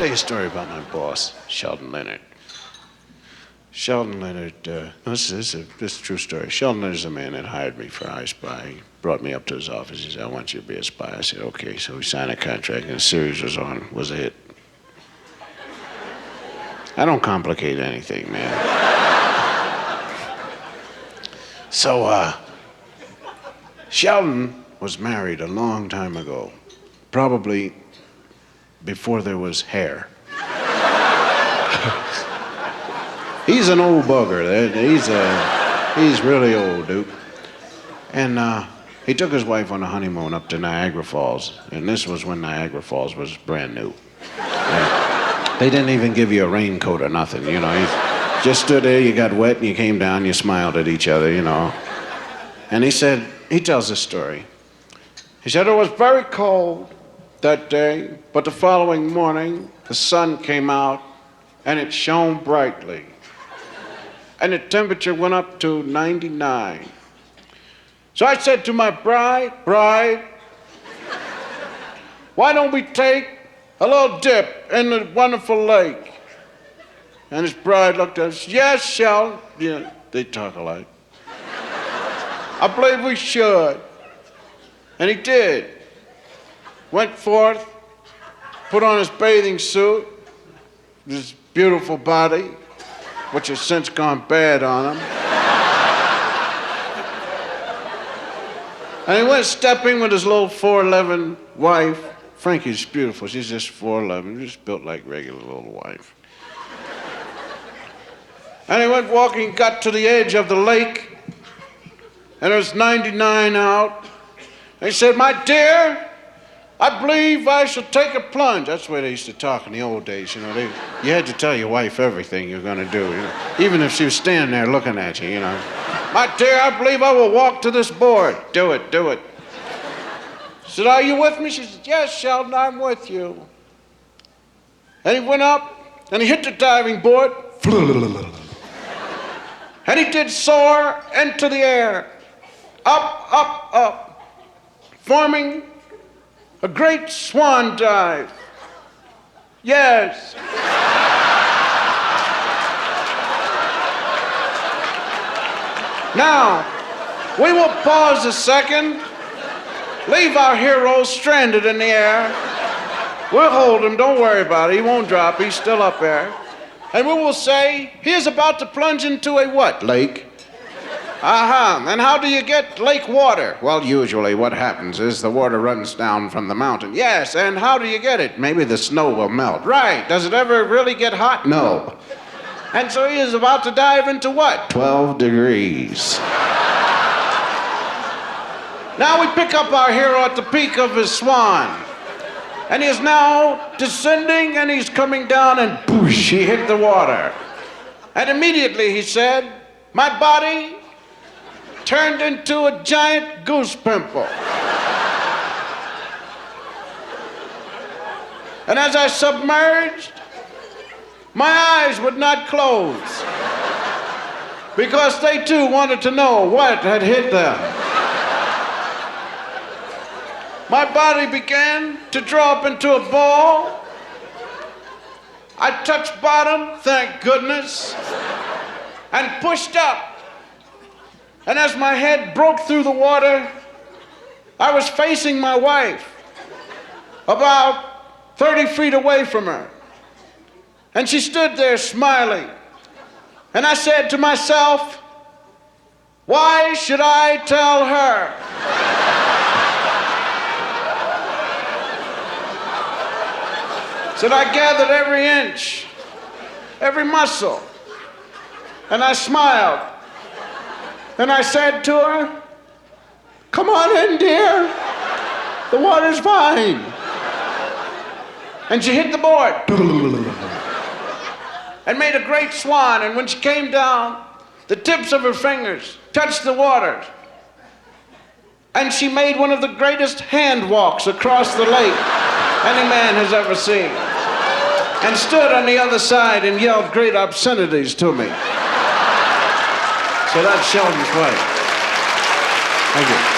tell you a story about my boss, Sheldon Leonard. Sheldon Leonard, this is a true story. Sheldon Leonard is the man that hired me for I Spy. He brought me up to his office. He said, I want you to be a spy. I said, okay. So we signed a contract, and the series was a hit. I don't complicate anything, man. So, Sheldon was married a long time ago, probably before there was hair. He's an old bugger. He's really old, Duke. And he took his wife on a honeymoon up to Niagara Falls, and this was when Niagara Falls was brand new. They didn't even give you a raincoat or nothing, you know. You just stood there, you got wet, and you came down, you smiled at each other, you know. And he tells this story. He said, it was very cold that day, but the following morning, the sun came out, and it shone brightly. And the temperature went up to 99. So I said to my bride, why don't we take a little dip in the wonderful lake? And his bride looked at us, yes, Sheldon. Yeah, they talk alike. I believe we should. And he did. Went forth, put on his bathing suit, his beautiful body, which has since gone bad on him. And he went stepping with his little 4'11" wife. Frankie's beautiful. She's just 4'11", just built like regular little wife. And he went walking, got to the edge of the lake, and it was 99 out. And he said, my dear, I believe I should take a plunge. That's the way they used to talk in the old days, you know. You had to tell your wife everything you were going to do, you know, even if she was standing there looking at you, you know. My dear, I believe I will walk to this board. Do it, do it. I said, are you with me? She said, yes, Sheldon, I'm with you. And he went up, and he hit the diving board. And he did soar into the air. Up, up, up, forming a great swan dive. Yes. Now, we will pause a second, leave our hero stranded in the air. We'll hold him, don't worry about it. He won't drop, he's still up there. And we will say, he is about to plunge into a what? Lake. And how do you get lake water? Well, usually what happens is the water runs down from the mountain. Yes, and how do you get it? Maybe the snow will melt. Right, does it ever really get hot? No. And so he is about to dive into what? 12 degrees. Now we pick up our hero at the peak of his swan. And he is now descending, and he's coming down, and boosh, he hit the water. And immediately he said, my body turned into a giant goose pimple. And as I submerged, my eyes would not close because they too wanted to know what had hit them. My body began to draw up into a ball. I touched bottom, thank goodness, and pushed up. And as my head broke through the water, I was facing my wife, about 30 feet away from her. And she stood there smiling. And I said to myself, why should I tell her? So I gathered every inch, every muscle, and I smiled. And I said to her, come on in, dear. The water's fine. And she hit the board and made a great swan. And when she came down, the tips of her fingers touched the water. And she made one of the greatest hand walks across the lake any man has ever seen. And stood on the other side and yelled great obscenities to me. So that's Sheldon's wife. Thank you.